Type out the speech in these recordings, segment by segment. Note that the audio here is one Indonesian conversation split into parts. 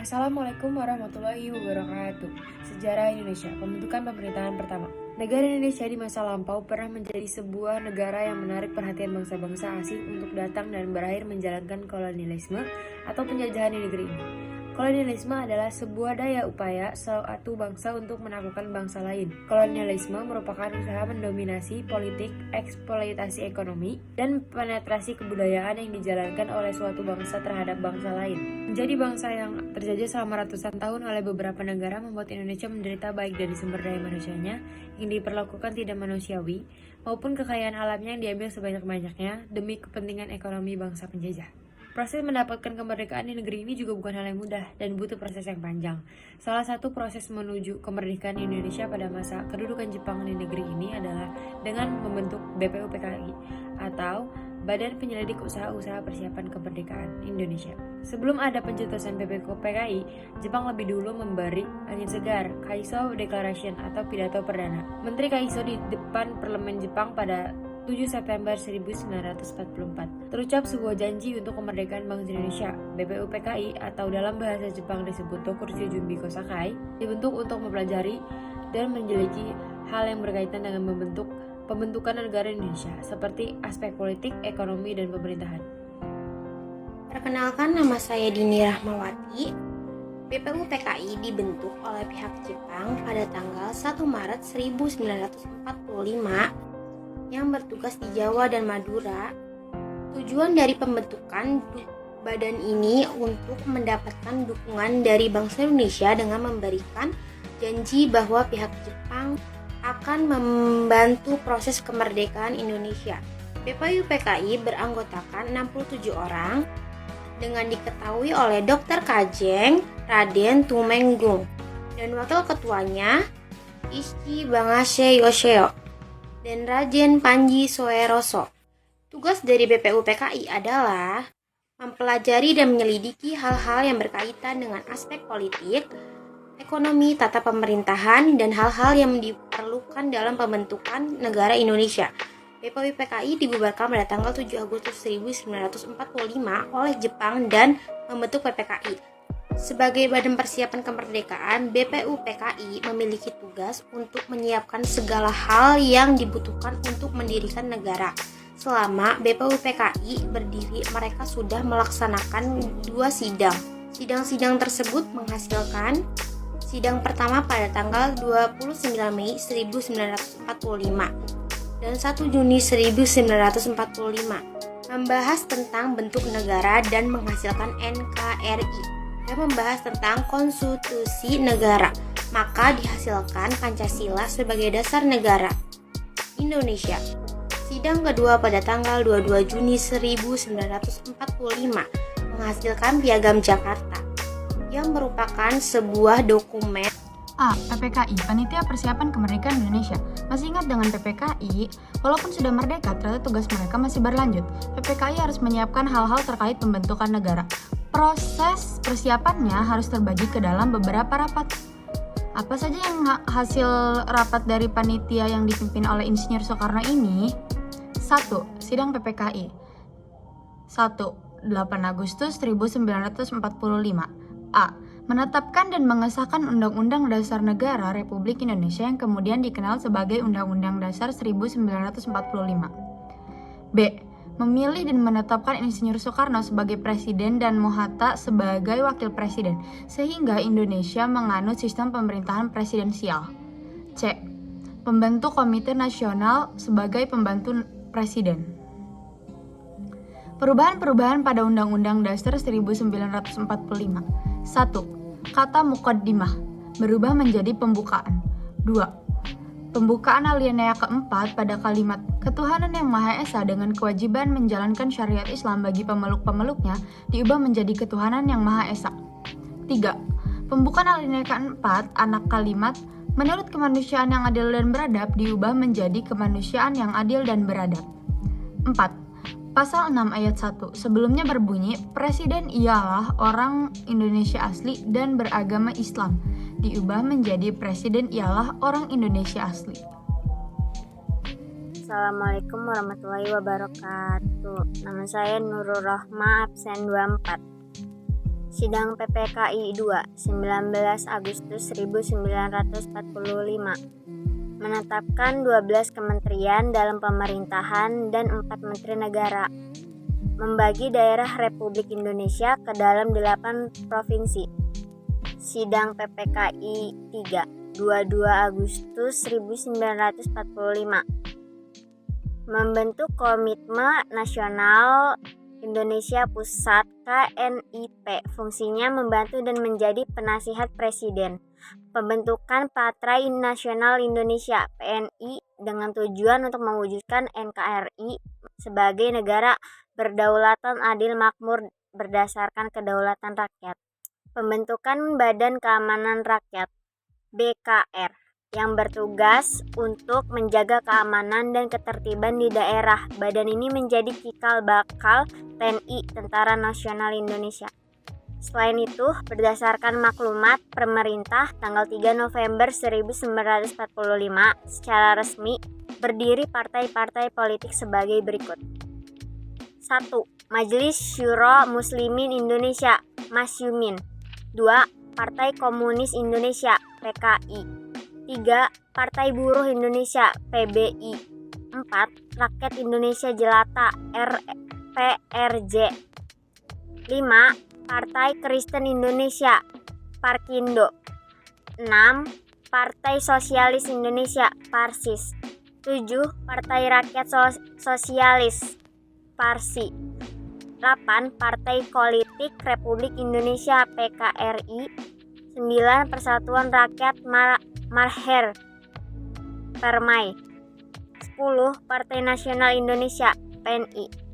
Assalamualaikum warahmatullahi wabarakatuh. Sejarah Indonesia, pembentukan pemerintahan pertama. Negara Indonesia di masa lampau pernah menjadi sebuah negara yang menarik perhatian bangsa-bangsa asing untuk datang dan berakhir menjalankan kolonialisme atau penjajahan di negeri ini. Kolonialisme adalah sebuah daya upaya suatu bangsa untuk menaklukkan bangsa lain. Kolonialisme merupakan usaha mendominasi politik, eksploitasi ekonomi, dan penetrasi kebudayaan yang dijalankan oleh suatu bangsa terhadap bangsa lain. Menjadi bangsa yang terjajah selama ratusan tahun oleh beberapa negara membuat Indonesia menderita baik dari sumber daya manusianya yang diperlakukan tidak manusiawi maupun kekayaan alamnya yang diambil sebanyak-banyaknya demi kepentingan ekonomi bangsa penjajah. Proses mendapatkan kemerdekaan di negeri ini juga bukan hal yang mudah dan butuh proses yang panjang. Salah satu proses menuju kemerdekaan Indonesia pada masa kedudukan Jepang di negeri ini adalah dengan membentuk BPUPKI atau Badan Penyelidik Usaha-Usaha Persiapan Kemerdekaan Indonesia. Sebelum ada pencetusan BPUPKI, Jepang lebih dulu memberi angin segar, Kaiso Declaration atau pidato perdana. Menteri Kaiso di depan parlemen Jepang pada 7 September 1944 terucap sebuah janji untuk kemerdekaan bangsa Indonesia. BPUPKI atau dalam bahasa Jepang disebut Tokurshou Junbi Kosakai dibentuk untuk mempelajari dan menjeleki hal yang berkaitan dengan pembentukan negara Indonesia seperti aspek politik, ekonomi, dan pemerintahan. Perkenalkan, nama saya Dini Rahmawati. BPUPKI dibentuk oleh pihak Jepang pada tanggal 1 Maret 1945 yang bertugas di Jawa dan Madura. Tujuan dari pembentukan badan ini untuk mendapatkan dukungan dari bangsa Indonesia dengan memberikan janji bahwa pihak Jepang akan membantu proses kemerdekaan Indonesia. BPUPKI beranggotakan 67 orang dengan diketahui oleh Dr. Kajeng Raden Tumenggung dan wakil ketuanya Ishi Bangase Yoshio dan Raden Panji Soeroso. Tugas dari BPUPKI adalah mempelajari dan menyelidiki hal-hal yang berkaitan dengan aspek politik, ekonomi, tata pemerintahan, dan hal-hal yang diperlukan dalam pembentukan negara Indonesia. BPUPKI dibubarkan pada tanggal 7 Agustus 1945 oleh Jepang dan membentuk PPKI. Sebagai badan persiapan kemerdekaan, BPUPKI memiliki tugas untuk menyiapkan segala hal yang dibutuhkan untuk mendirikan negara. Selama BPUPKI berdiri, mereka sudah melaksanakan 2 sidang. Sidang-sidang tersebut menghasilkan sidang pertama pada tanggal 29 Mei 1945 dan 1 Juni 1945 membahas tentang bentuk negara dan menghasilkan NKRI dan membahas tentang konstitusi negara, maka dihasilkan Pancasila sebagai dasar negara Indonesia. Sidang kedua pada tanggal 22 Juni 1945 menghasilkan Piagam Jakarta yang merupakan sebuah dokumen. PPKI, Panitia Persiapan Kemerdekaan Indonesia. Masih ingat dengan PPKI? Walaupun sudah merdeka, ternyata tugas mereka masih berlanjut. PPKI harus menyiapkan hal-hal terkait pembentukan negara. Proses persiapannya harus terbagi ke dalam beberapa rapat. Apa saja yang hasil rapat dari panitia yang dipimpin oleh Insinyur Soekarno ini? 1. Sidang PPKI 1. 8 Agustus 1945 A. Menetapkan dan mengesahkan Undang-Undang Dasar Negara Republik Indonesia yang kemudian dikenal sebagai Undang-Undang Dasar 1945. B. Memilih dan menetapkan Insinyur Soekarno sebagai presiden dan Mohatta sebagai wakil presiden, sehingga Indonesia menganut sistem pemerintahan presidensial. C. Membentuk Komite Nasional sebagai pembantu presiden. Perubahan-perubahan pada Undang-Undang Dasar 1945. 1. Kata muqaddimah berubah menjadi pembukaan. 2. Pembukaan alinea keempat pada kalimat ketuhanan yang Maha Esa dengan kewajiban menjalankan syariat Islam bagi pemeluk-pemeluknya diubah menjadi ketuhanan yang Maha Esa. 3. Pembukaan alinea keempat anak kalimat menurut kemanusiaan yang adil dan beradab diubah menjadi kemanusiaan yang adil dan beradab. 4. Pasal 6 ayat 1 sebelumnya berbunyi presiden ialah orang Indonesia asli dan beragama Islam, diubah menjadi presiden ialah orang Indonesia asli. Assalamualaikum warahmatullahi wabarakatuh. Nama saya Nurul Rohma, absen 24. Sidang PPKI II, 19 Agustus 1945, menetapkan 12 kementerian dalam pemerintahan dan 4 menteri negara, membagi daerah Republik Indonesia ke dalam 8 provinsi. Sidang PPKI III, 22 Agustus 1945, membentuk Komitmen Nasional Indonesia Pusat KNIP, fungsinya membantu dan menjadi penasihat presiden. Pembentukan Partai Nasional Indonesia PNI dengan tujuan untuk mewujudkan NKRI sebagai negara berdaulatan adil makmur berdasarkan kedaulatan rakyat. Pembentukan Badan Keamanan Rakyat BKR yang bertugas untuk menjaga keamanan dan ketertiban di daerah. Badan ini menjadi cikal bakal TNI, Tentara Nasional Indonesia. Selain itu, berdasarkan maklumat pemerintah tanggal 3 November 1945, secara resmi berdiri partai-partai politik sebagai berikut. 1. Majelis Syuro Muslimin Indonesia (Masyumin). 2. Partai Komunis Indonesia (PKI). 3. Partai Buruh Indonesia (PBI). 4. Rakyat Indonesia Jelata (RPRJ). 5. Partai Kristen Indonesia (Parkindo). 6. Partai Sosialis Indonesia (Parsis). 7. Partai Rakyat Sosialis (Parsi). 8. Partai Politik Republik Indonesia (PKRI). 9. Persatuan Rakyat Marher Permai. 10. Partai Nasional Indonesia (PNI).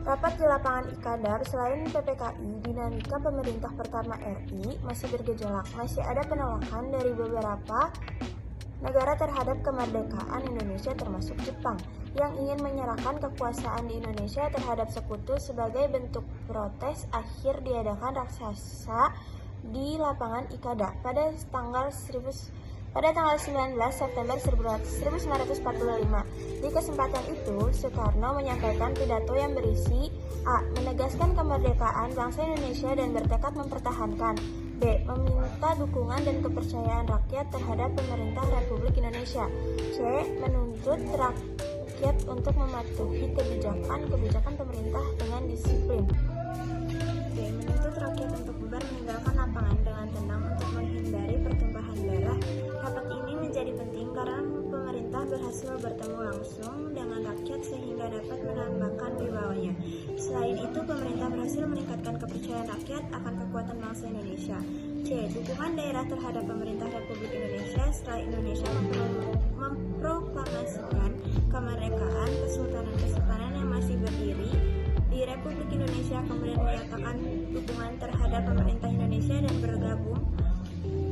Rapat di lapangan Ikadar, selain PPKI, dinamika pemerintah pertama RI masih bergejolak. Masih ada penolakan dari beberapa negara terhadap kemerdekaan Indonesia termasuk Jepang, yang ingin menyerahkan kekuasaan di Indonesia terhadap sekutu. Sebagai bentuk protes, akhir diadakan raksasa di lapangan Ikada pada tanggal 19 September 1945. Di kesempatan itu, Soekarno menyampaikan pidato yang berisi A. Menegaskan kemerdekaan bangsa Indonesia dan bertekad mempertahankan. B. Meminta dukungan dan kepercayaan rakyat terhadap pemerintah Republik Indonesia. C. Menuntut rakyat untuk mematuhi kebijakan pemerintah dengan disiplin. D. Menuntut rakyat untuk bubar meninggalkan lapangan dengan tenang untuk menghindari pertumpahan darah. Rapat ini menjadi penting karena pemerintah berhasil bertemu langsung dengan rakyat sehingga dapat melambangkan wibawanya. Selain itu, pemerintah berhasil meningkatkan kepercayaan rakyat akan kekuatan bangsa Indonesia. C. Dukungan daerah terhadap pemerintah Republik Indonesia setelah Indonesia memproklamasikan kemerdekaan. Kesultanan-kesultanan yang masih berdiri di Republik Indonesia kemudian menyatakan dukungan terhadap pemerintah Indonesia dan bergabung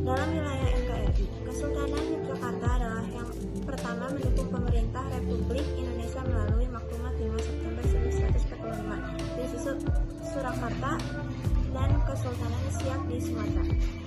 dalam wilayah NKRI. Kesultanan Yogyakarta adalah yang pertama mendukung pemerintah Republik Indonesia melalui maklumat 5 September 1945 di Surakarta dan Kesultanan Siak di Sumatera.